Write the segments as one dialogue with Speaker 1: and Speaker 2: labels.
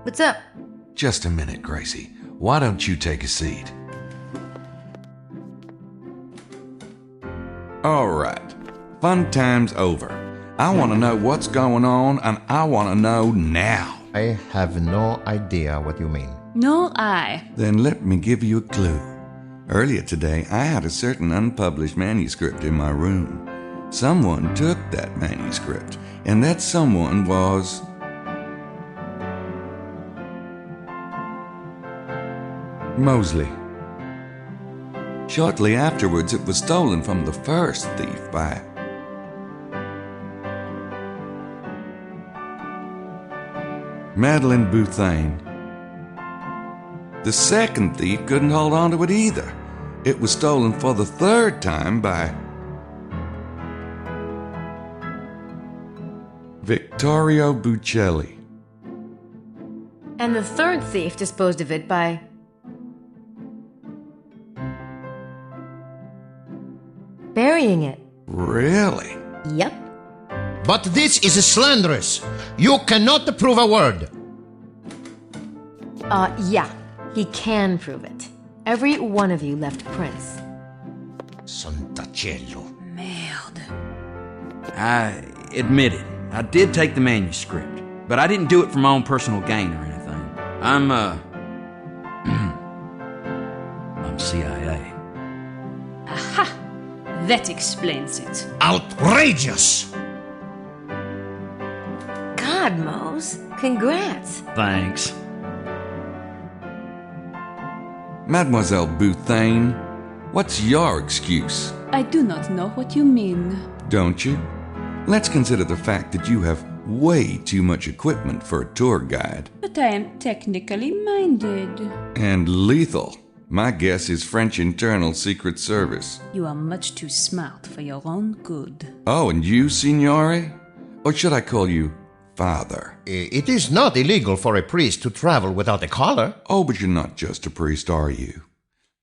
Speaker 1: What's up?
Speaker 2: Just a minute, Gracie. Why don't you take a seat? All right. Fun time's over. I want to know what's going on, and I want to know now.
Speaker 3: I have no idea what you mean.
Speaker 4: Nor I.
Speaker 2: Then let me give you a clue. Earlier today, I had a certain unpublished manuscript in my room. Someone took that manuscript, and that someone was... Mosley. Shortly afterwards, it was stolen from the first thief by... Madeline Bouthane. The second thief couldn't hold on to it either. It was stolen for the third time by... Vittorio Buccelli.
Speaker 1: And the third thief disposed of it by... burying it.
Speaker 2: Really?
Speaker 1: Yep.
Speaker 3: But this is slanderous. You cannot prove a word.
Speaker 1: Yeah. He can prove it. Every one of you left prints.
Speaker 3: Santa cielo.
Speaker 4: Merde.
Speaker 5: I admit it. I did take the manuscript, but I didn't do it for my own personal gain or anything. I'm CIA.
Speaker 4: Aha! That explains it.
Speaker 3: Outrageous!
Speaker 1: God, Mose. Congrats.
Speaker 5: Thanks.
Speaker 2: Mademoiselle Bouthane, what's your excuse?
Speaker 4: I do not know what you mean.
Speaker 2: Don't you? Let's consider the fact that you have way too much equipment for a tour guide.
Speaker 4: But I am technically minded.
Speaker 2: And lethal. My guess is French Internal Secret Service.
Speaker 4: You are much too smart for your own good.
Speaker 2: Oh, and you, Signore? Or should I call you Father?
Speaker 3: It is not illegal for a priest to travel without a collar.
Speaker 2: Oh, but you're not just a priest, are you?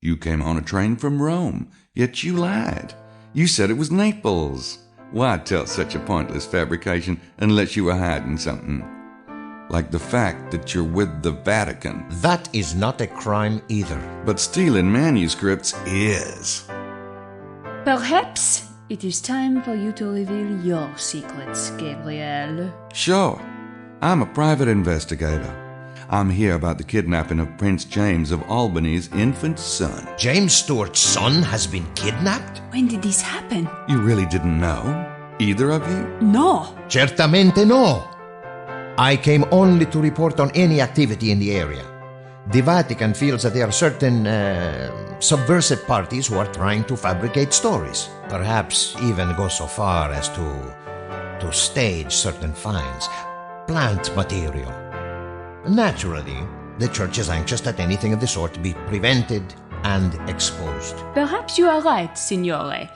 Speaker 2: You came on a train from Rome, yet you lied. You said it was Naples. Why tell such a pointless fabrication unless you were hiding something? Like the fact that you're with the Vatican.
Speaker 3: That is not a crime either.
Speaker 2: But stealing manuscripts is.
Speaker 4: Perhaps it is time for you to reveal your secrets, Gabriel.
Speaker 2: Sure. I'm a private investigator. I'm here about the kidnapping of Prince James of Albany's infant son.
Speaker 3: James Stewart's son has been kidnapped?
Speaker 4: When did this happen?
Speaker 2: You really didn't know? Either of you?
Speaker 4: No.
Speaker 3: Certamente no. I came only to report on any activity in the area. The Vatican feels that there are certain subversive parties who are trying to fabricate stories. Perhaps even go so far as to stage certain finds. Plant material. Naturally, the church is anxious that anything of the sort be prevented and exposed.
Speaker 4: Perhaps you are right, Signore.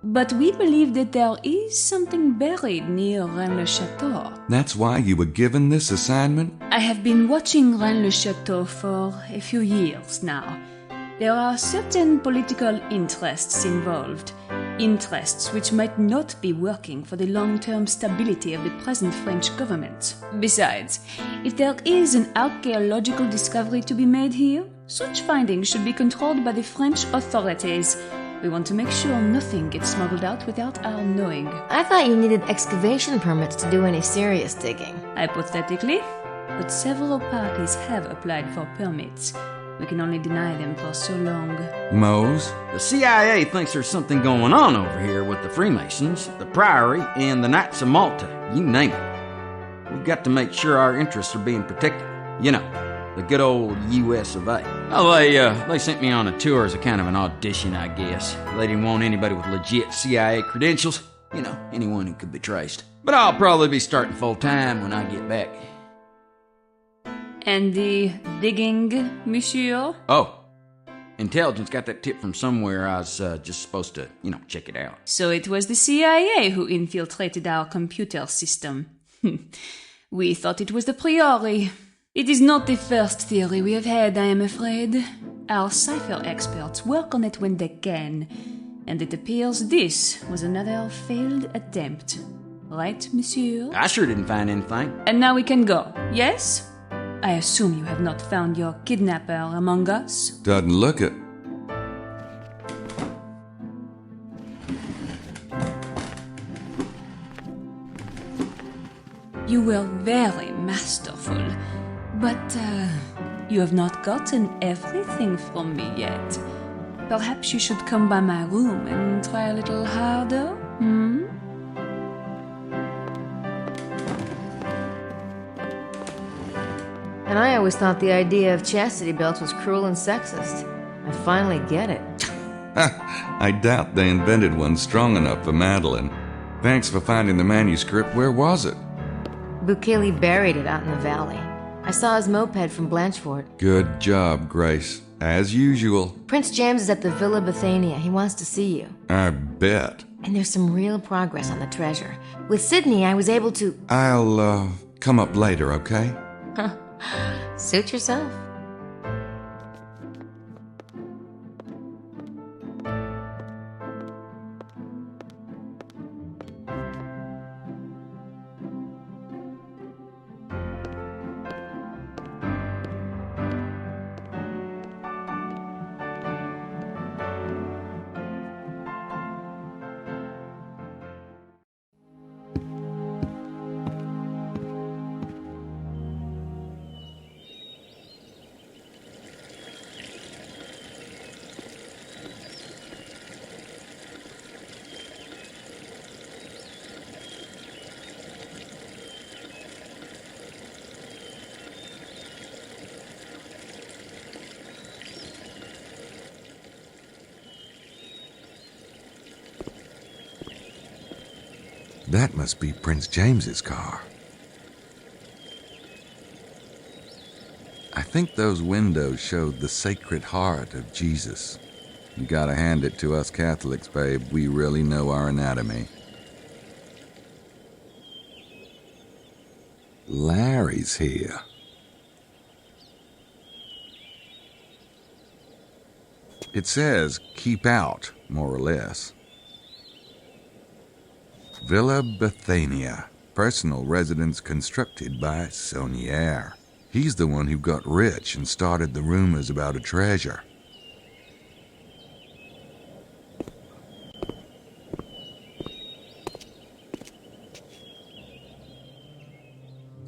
Speaker 4: But we believe that there is something buried near Rennes-le-Château.
Speaker 2: That's why you were given this assignment?
Speaker 4: I have been watching Rennes-le-Château for a few years now. There are certain political interests involved. Interests which might not be working for the long-term stability of the present French government. Besides, if there is an archaeological discovery to be made here, such findings should be controlled by the French authorities. We want to make sure nothing gets smuggled out without our knowing.
Speaker 1: I thought you needed excavation permits to do any serious digging.
Speaker 4: Hypothetically, but several parties have applied for permits. We can only deny them for so long.
Speaker 2: Mose?
Speaker 5: The CIA thinks there's something going on over here with the Freemasons, the Priory, and the Knights of Malta. You name it. We've got to make sure our interests are being protected. You know, the good old US of A. Well, they sent me on a tour as a kind of an audition, I guess. They didn't want anybody with legit CIA credentials. You know, anyone who could be traced. But I'll probably be starting full-time when I get back.
Speaker 4: And the digging, monsieur?
Speaker 5: Oh, intelligence got that tip from somewhere. I was just supposed to, check it out.
Speaker 4: So it was the CIA who infiltrated our computer system. We thought it was the Priory. It is not the first theory we have had, I am afraid. Our cipher experts work on it when they can, and it appears this was another failed attempt. Right, monsieur?
Speaker 5: I sure didn't find anything.
Speaker 4: And now we can go, yes? I assume you have not found your kidnapper among us?
Speaker 2: Doesn't look it.
Speaker 4: You were very masterful, but you have not gotten everything from me yet. Perhaps you should come by my room and try a little harder, hmm?
Speaker 1: And I always thought the idea of chastity belts was cruel and sexist. I finally get it.
Speaker 2: I doubt they invented one strong enough for Madeline. Thanks for finding the manuscript. Where was it?
Speaker 1: Bukele buried it out in the valley. I saw his moped from Blanchfort.
Speaker 2: Good job, Grace. As usual.
Speaker 1: Prince James is at the Villa Bethania. He wants to see you.
Speaker 2: I bet.
Speaker 1: And there's some real progress on the treasure. With Sydney, I was able to...
Speaker 2: I'll, come up later, okay?
Speaker 1: Suit yourself.
Speaker 2: That must be Prince James's car. I think those windows showed the Sacred Heart of Jesus. You gotta hand it to us Catholics, babe. We really know our anatomy. Larry's here. It says, keep out, more or less. Villa Bethania, personal residence constructed by Saunier. He's the one who got rich and started the rumors about a treasure.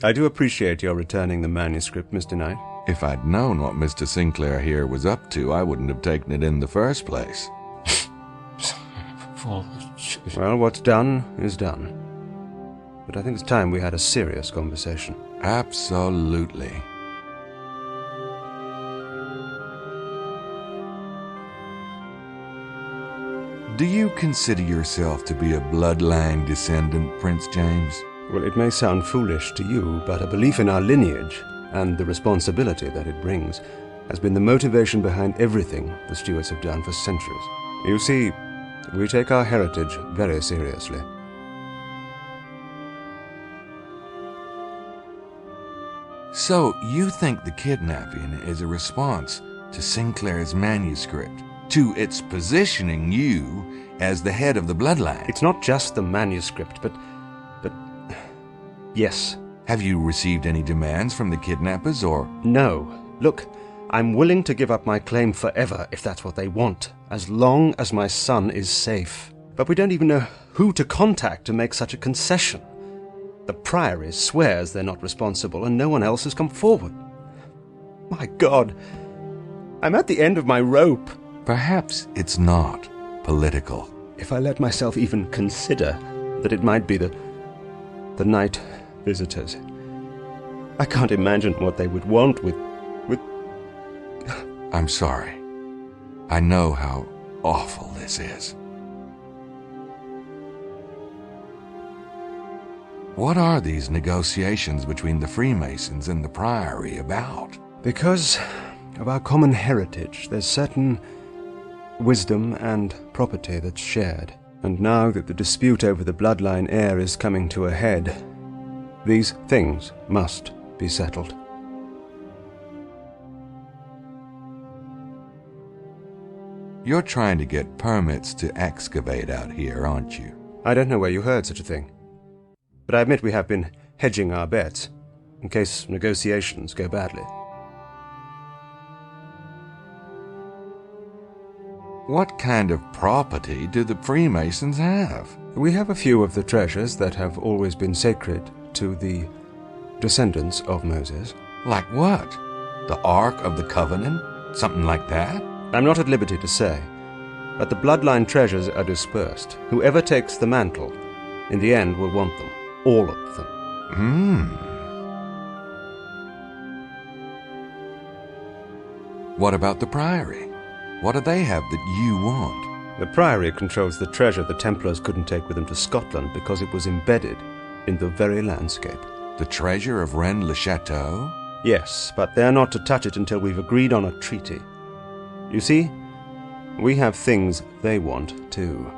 Speaker 6: I do appreciate your returning the manuscript, Mr. Knight.
Speaker 2: If I'd known what Mr. Sinclair here was up to, I wouldn't have taken it in the first place.
Speaker 6: Well, what's done is done. But I think it's time we had a serious conversation.
Speaker 2: Absolutely. Do you consider yourself to be a bloodline descendant, Prince James?
Speaker 6: Well, it may sound foolish to you, but a belief in our lineage and the responsibility that it brings has been the motivation behind everything the Stuarts have done for centuries. You see, we take our heritage very seriously.
Speaker 2: So, you think the kidnapping is a response to Sinclair's manuscript, to its positioning you as the head of the bloodline?
Speaker 6: It's not just the manuscript, but yes.
Speaker 2: Have you received any demands from the kidnappers, or?
Speaker 6: No. Look, I'm willing to give up my claim forever if that's what they want, as long as my son is safe. But we don't even know who to contact to make such a concession. The Priory swears they're not responsible, and no one else has come forward. My God, I'm at the end of my rope.
Speaker 2: Perhaps it's not political.
Speaker 6: If I let myself even consider that it might be the night visitors, I can't imagine what they would want with...
Speaker 2: I'm sorry. I know how awful this is. What are these negotiations between the Freemasons and the Priory about?
Speaker 6: Because of our common heritage, there's certain wisdom and property that's shared. And now that the dispute over the bloodline heir is coming to a head, these things must be settled.
Speaker 2: You're trying to get permits to excavate out here, aren't you?
Speaker 6: I don't know where you heard such a thing. But I admit we have been hedging our bets. in case negotiations go badly.
Speaker 2: What kind of property do the Freemasons have?
Speaker 6: We have a few of the treasures that have always been sacred to the descendants of Moses.
Speaker 2: Like what? The Ark of the Covenant? Something like that?
Speaker 6: I'm not at liberty to say, but the bloodline treasures are dispersed. Whoever takes the mantle, in the end, will want them. All of them.
Speaker 2: What about the Priory? What do they have that you want?
Speaker 6: The Priory controls the treasure the Templars couldn't take with them to Scotland because it was embedded in the very landscape.
Speaker 2: The treasure of Rennes-le-Château?
Speaker 6: Yes, but they're not to touch it until we've agreed on a treaty. You see, we have things they want too.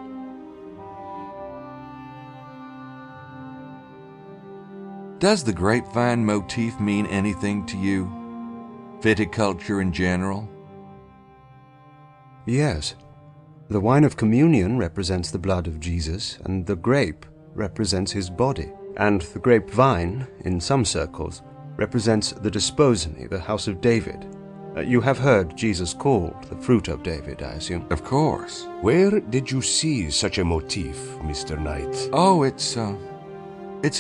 Speaker 2: Does the grapevine motif mean anything to you? Viticulture in general?
Speaker 6: Yes. The wine of communion represents the blood of Jesus, and the grape represents his body. And the grapevine, in some circles, represents the desposony, the house of David. You have heard Jesus called the fruit of David, I assume.
Speaker 2: Of course.
Speaker 7: Where did you see such a motif, Mr. Knight?
Speaker 2: Oh, it's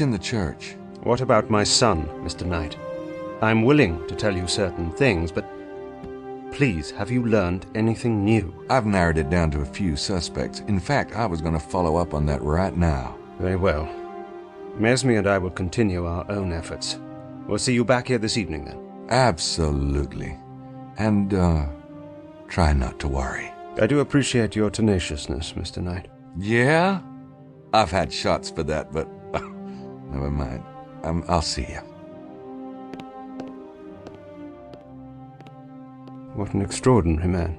Speaker 2: in the church.
Speaker 6: What about my son, Mr. Knight? I'm willing to tell you certain things, but please, have you learned anything new?
Speaker 2: I've narrowed it down to a few suspects. In fact, I was going to follow up on that right now.
Speaker 6: Very well. Mesme and I will continue our own efforts. We'll see you back here this evening, then.
Speaker 2: Absolutely. And, try not to worry.
Speaker 6: I do appreciate your tenaciousness, Mr. Knight.
Speaker 2: Yeah? I've had shots for that, but never mind. I'll see you.
Speaker 6: What an extraordinary man.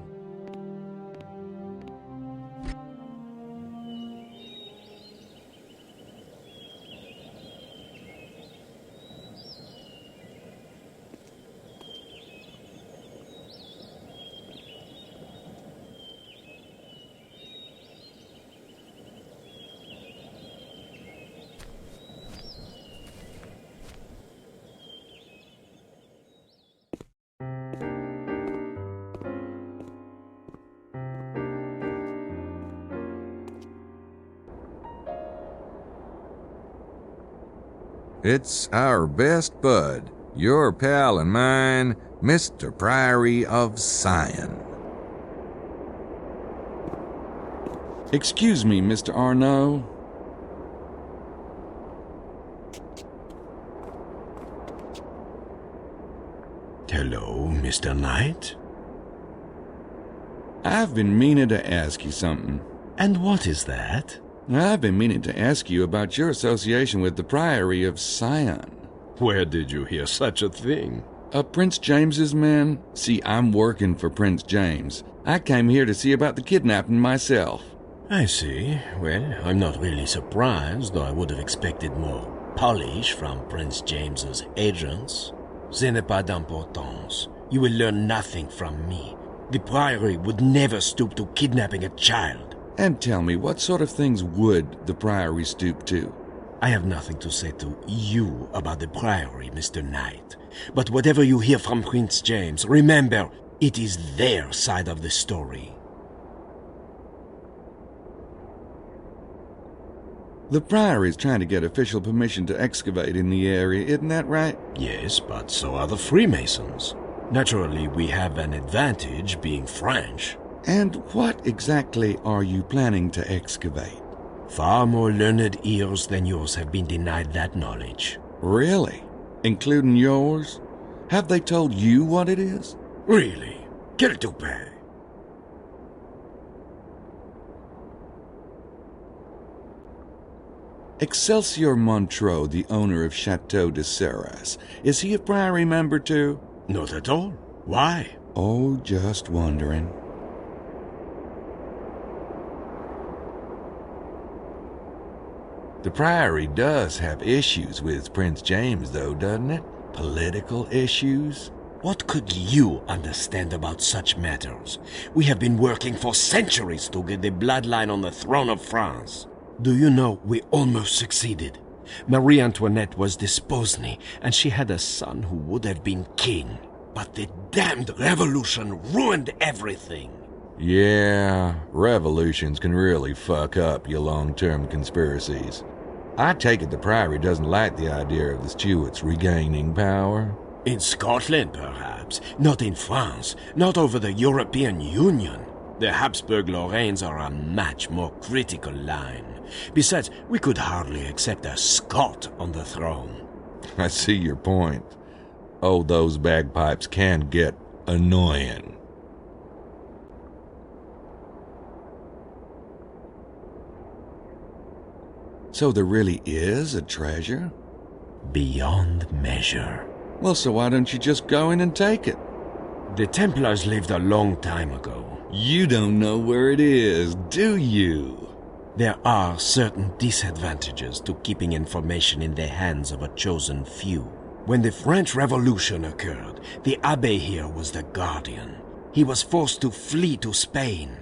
Speaker 2: It's our best bud, your pal and mine, Mr. Priory of Sion. Excuse me, Mr. Arnaud.
Speaker 7: Hello, Mr. Knight.
Speaker 2: I've been meaning to ask you something.
Speaker 7: And what is that?
Speaker 2: I've been meaning to ask you about your association with the Priory of Sion.
Speaker 7: Where did you hear such a thing?
Speaker 2: Prince James's men? See, I'm working for Prince James. I came here to see about the kidnapping myself.
Speaker 7: I see. Well, I'm not really surprised, though I would have expected more polish from Prince James's agents. Ce n'est pas d'importance. You will learn nothing from me. The Priory would never stoop to kidnapping a child.
Speaker 2: And tell me, what sort of things would the Priory stoop to?
Speaker 7: I have nothing to say to you about the Priory, Mr. Knight. But whatever you hear from Prince James, remember, it is their side of the story.
Speaker 2: The Priory is trying to get official permission to excavate in the area, isn't that right?
Speaker 7: Yes, but so are the Freemasons. Naturally, we have an advantage being French.
Speaker 2: And what exactly are you planning to excavate?
Speaker 7: Far more learned ears than yours have been denied that knowledge.
Speaker 2: Really? Including yours? Have they told you what it is?
Speaker 7: Really? Quel toupet!
Speaker 2: Excelsior Montreux, the owner of Chateau de Serres, is he a Priory member too?
Speaker 7: Not at all. Why?
Speaker 2: Oh, just wondering. The Priory does have issues with Prince James, though, doesn't it? Political issues?
Speaker 7: What could you understand about such matters? We have been working for centuries to get the bloodline on the throne of France. Do you know we almost succeeded? Marie Antoinette was desposée, and she had a son who would have been king. But the damned revolution ruined everything.
Speaker 2: Yeah, revolutions can really fuck up your long-term conspiracies. I take it the Priory doesn't like the idea of the Stuarts regaining power.
Speaker 7: In Scotland, perhaps. Not in France. Not over the European Union. The Habsburg-Lorraines are a much more critical line. Besides, we could hardly accept a Scot on the throne.
Speaker 2: I see your point. Oh, those bagpipes can get annoying. So there really is a treasure?
Speaker 7: Beyond measure.
Speaker 2: Well, so why don't you just go in and take it?
Speaker 7: The Templars lived a long time ago.
Speaker 2: You don't know where it is, do you?
Speaker 7: There are certain disadvantages to keeping information in the hands of a chosen few. When the French Revolution occurred, the Abbé here was the guardian. He was forced to flee to Spain.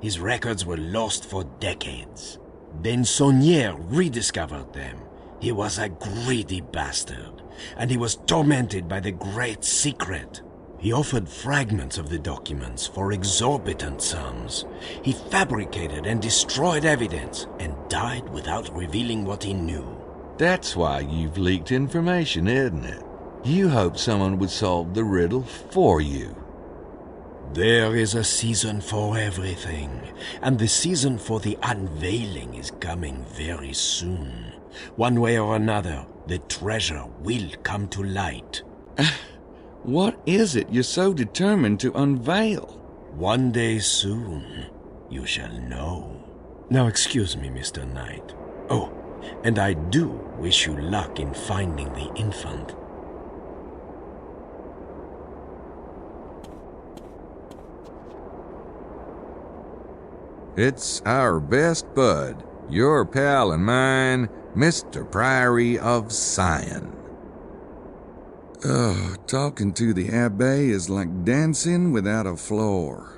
Speaker 7: His records were lost for decades. Then Saunier rediscovered them. He was a greedy bastard, and he was tormented by the Great Secret. He offered fragments of the documents for exorbitant sums. He fabricated and destroyed evidence and died without revealing what he knew.
Speaker 2: That's why you've leaked information, isn't it? You hoped someone would solve the riddle for you.
Speaker 7: There is a season for everything, and the season for the unveiling is coming very soon. One way or another, the treasure will come to light.
Speaker 2: What is it you're so determined to unveil?
Speaker 7: One day soon, you shall know. Now excuse me, Mr. Knight. Oh, and I do wish you luck in finding the infant.
Speaker 2: It's our best bud, your pal and mine, Mr. Priory of Sion. Talking to the Abbé is like dancing without a floor.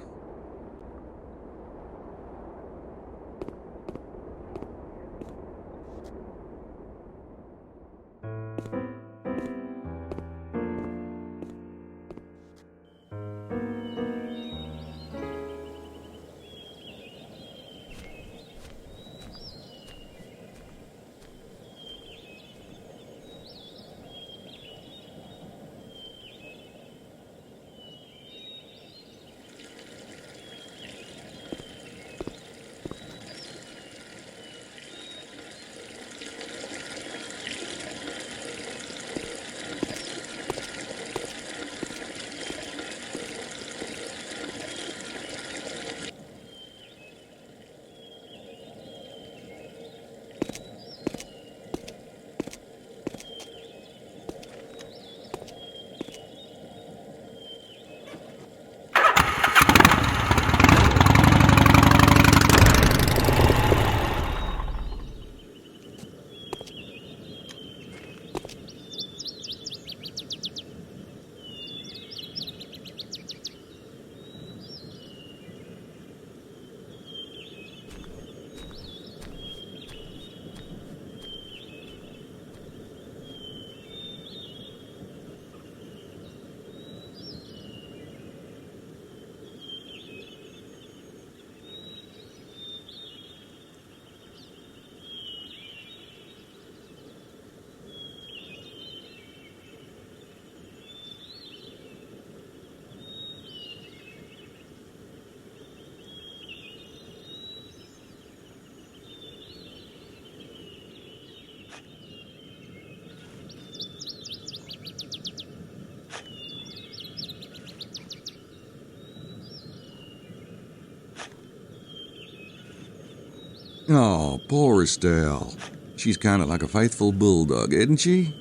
Speaker 2: Oh, poor Estelle. She's kind of like a faithful bulldog, isn't she?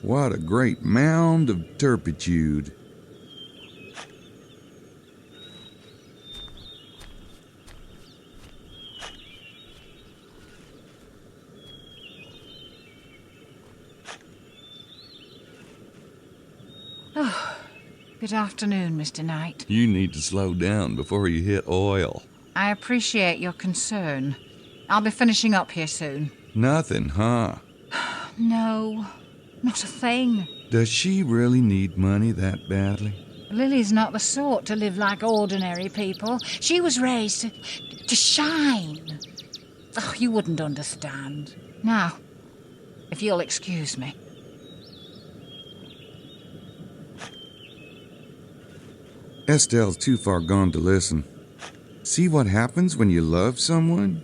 Speaker 2: What a great mound of turpitude.
Speaker 8: Good afternoon, Mr. Knight.
Speaker 2: You need to slow down before you hit oil.
Speaker 8: I appreciate your concern. I'll be finishing up here soon.
Speaker 2: Nothing, huh?
Speaker 8: No, not a thing.
Speaker 2: Does she really need money that badly?
Speaker 8: Lily's not the sort to live like ordinary people. She was raised to shine. Oh, you wouldn't understand. Now, if you'll excuse me.
Speaker 2: Estelle's too far gone to listen. See what happens when you love someone?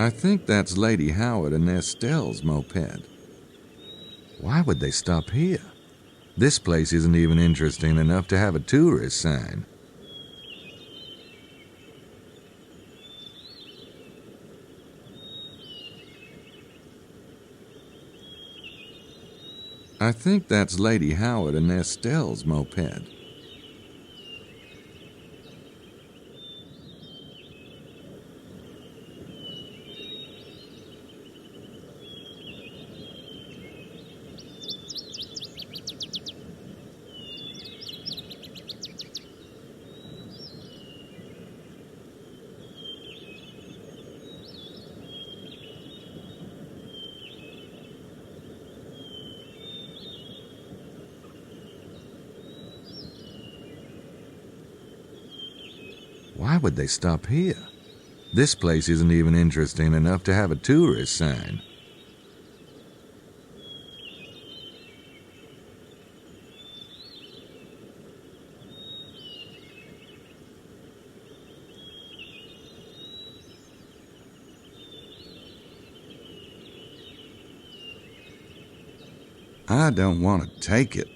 Speaker 2: I think that's Lady Howard and Estelle's moped. Why would they stop here? This place isn't even interesting enough to have a tourist sign. I think that's Lady Howard and Estelle's moped. Why would they stop here? This place isn't even interesting enough to have a tourist sign. I don't want to take it.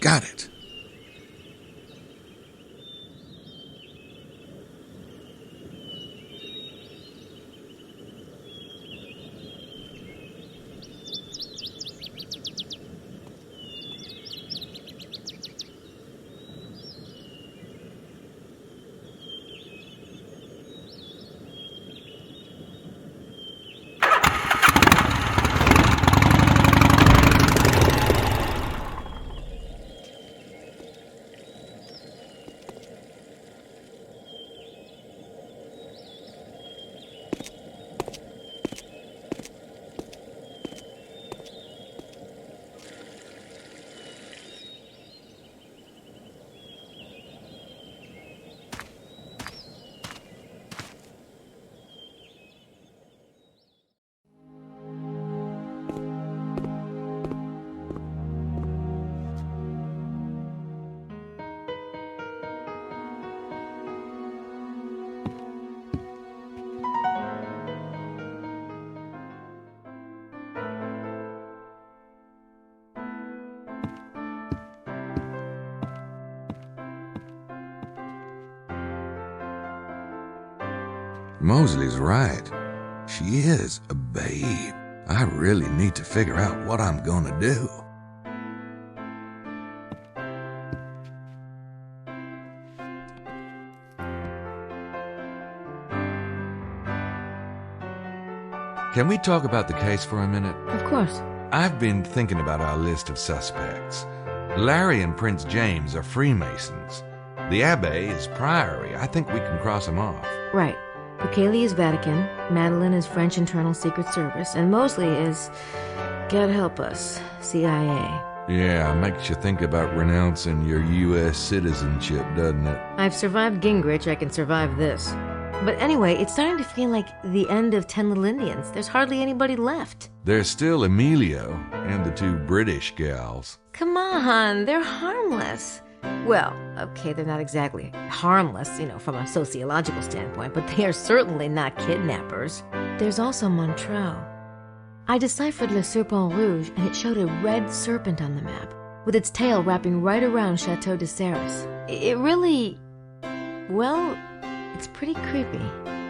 Speaker 2: Got it. Mosley's right. She is a babe. I really need to figure out what I'm gonna do. Can we talk about the case for a minute?
Speaker 1: Of course.
Speaker 2: I've been thinking about our list of suspects. Larry and Prince James are Freemasons. The Abbey is Priory. I think we can cross them off.
Speaker 1: Right. Bukele is Vatican, Madeline is French Internal Secret Service, and Mosley is, God help us, CIA.
Speaker 2: Yeah, makes you think about renouncing your U.S. citizenship, doesn't it?
Speaker 1: I've survived Gingrich, I can survive this. But anyway, it's starting to feel like the end of 10 Little Indians. There's hardly anybody left.
Speaker 2: There's still Emilio and the two British gals.
Speaker 1: Come on, they're harmless. Well, okay, they're not exactly harmless, from a sociological standpoint, but they are certainly not kidnappers. There's also Montreux. I deciphered Le Serpent Rouge, and it showed a red serpent on the map, with its tail wrapping right around Chateau de Serres. It really... well, it's pretty creepy.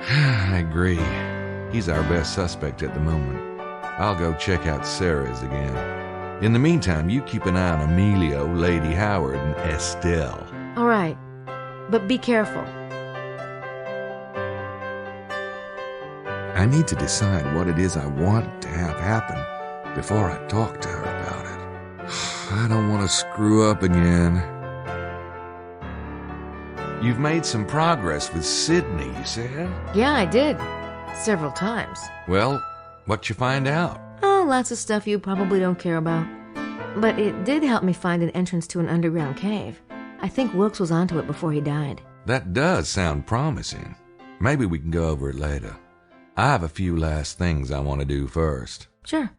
Speaker 2: I agree. He's our best suspect at the moment. I'll go check out Serres again. In the meantime, you keep an eye on Emilio, Lady Howard, and Estelle.
Speaker 1: All right, but be careful.
Speaker 2: I need to decide what it is I want to have happen before I talk to her about it. I don't want to screw up again. You've made some progress with Sydney, you said?
Speaker 1: Yeah, I did. Several times.
Speaker 2: Well, what'd you find out?
Speaker 1: Oh, lots of stuff you probably don't care about. But it did help me find an entrance to an underground cave. I think Wilkes was onto it before he died.
Speaker 2: That does sound promising. Maybe we can go over it later. I have a few last things I want to do first.
Speaker 1: Sure.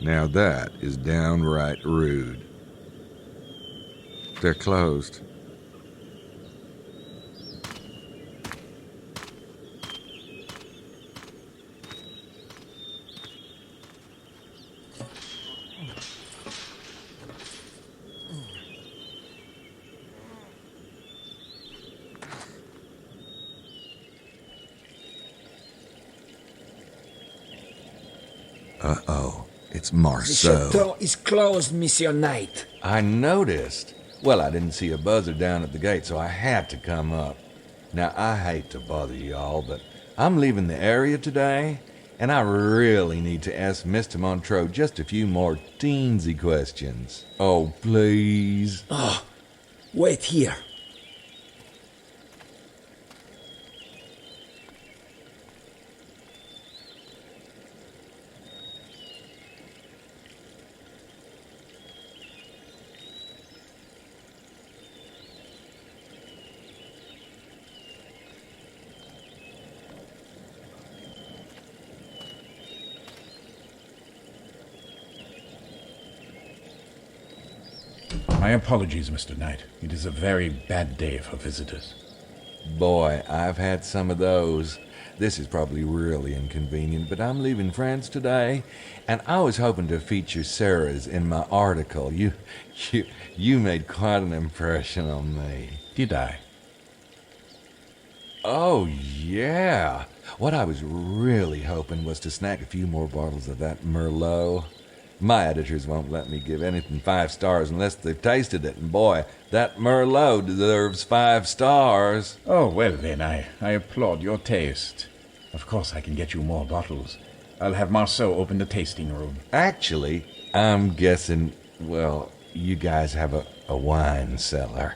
Speaker 2: Now that is downright rude. They're closed. Uh-oh. It's Marceau.
Speaker 9: The chateau is closed, Monsieur Knight.
Speaker 2: I noticed. Well, I didn't see a buzzer down at the gate, so I had to come up. Now, I hate to bother y'all, but I'm leaving the area today, and I really need to ask Mr. Montreux just a few more teensy questions. Oh, please.
Speaker 9: Oh, wait here.
Speaker 10: My apologies, Mr. Knight. It is a very bad day for visitors.
Speaker 2: Boy, I've had some of those. This is probably really inconvenient, but I'm leaving France today, and I was hoping to feature Sarah's in my article. You made quite an impression on me.
Speaker 10: Did I?
Speaker 2: Oh, yeah. What I was really hoping was to snag a few more bottles of that Merlot. My editors won't let me give anything 5 stars unless they've tasted it, and boy, that Merlot deserves 5 stars.
Speaker 10: Oh, well then, I applaud your taste. Of course I can get you more bottles. I'll have Marceau open the tasting room.
Speaker 2: Actually, I'm guessing, well, you guys have a wine cellar.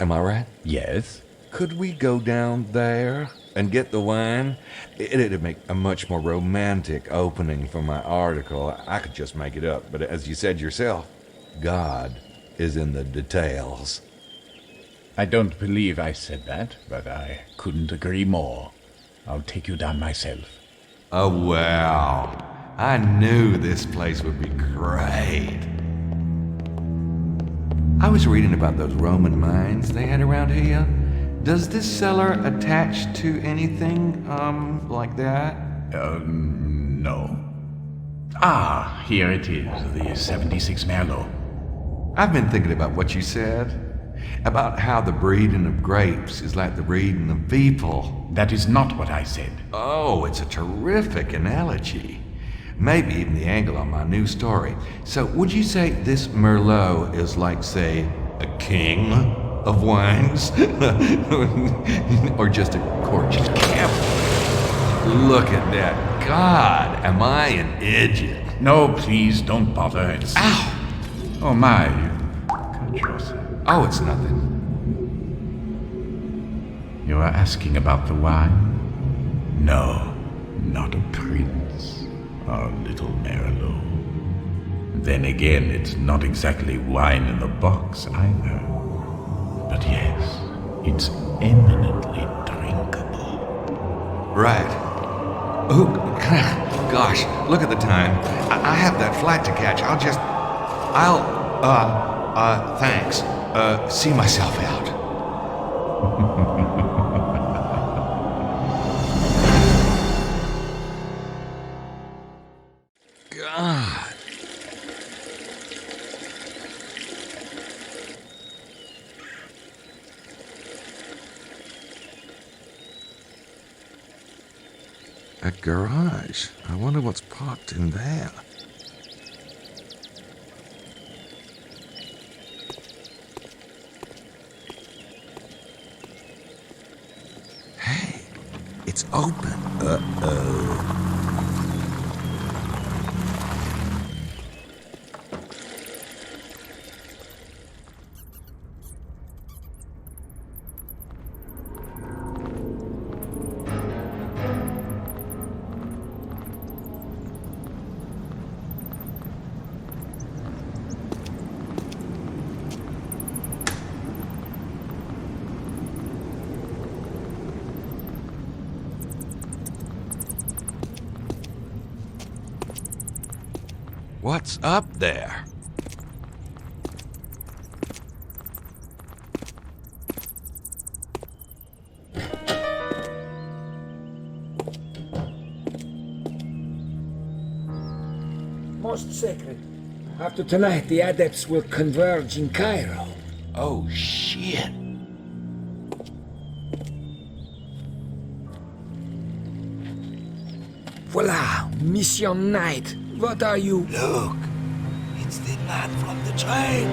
Speaker 2: Am I right?
Speaker 10: Yes?
Speaker 2: Could we go down there and get the wine? It'd make a much more romantic opening for my article. I could just make it up, but as you said yourself, God is in the details.
Speaker 10: I don't believe I said that, but I couldn't agree more. I'll take you down myself.
Speaker 2: Oh, wow. I knew this place would be great. I was reading about those Roman mines they had around here. Does this cellar attach to anything, like that?
Speaker 10: No. Ah, here it is, the 76 Merlot.
Speaker 2: I've been thinking about what you said. About how the breeding of grapes is like the breeding of people.
Speaker 10: That is not what I said.
Speaker 2: Oh, it's a terrific analogy. Maybe even the angle on my new story. So would you say this Merlot is like, say, a king of wines? Or just a gorgeous camel? Look at that. God, am I an idiot?
Speaker 10: No, please, don't bother. It's...
Speaker 2: Ow!
Speaker 10: Oh my, you cut yourself.
Speaker 2: Oh, it's nothing.
Speaker 10: You are asking about the wine? No, not a prince. Our little Merlot. Then again, it's not exactly wine in the box either. But yes, it's eminently drinkable.
Speaker 2: Right. Oh, gosh, look at the time. I have that flight to catch. Thanks. See myself out. God. A garage. I wonder what's parked in there. Hey, it's open. Uh-oh. What's up there?
Speaker 9: Most sacred. After tonight, the adepts will converge in Cairo.
Speaker 2: Oh, shit.
Speaker 9: Voila, Mission Night. What are you?
Speaker 7: Look, it's the man from the train.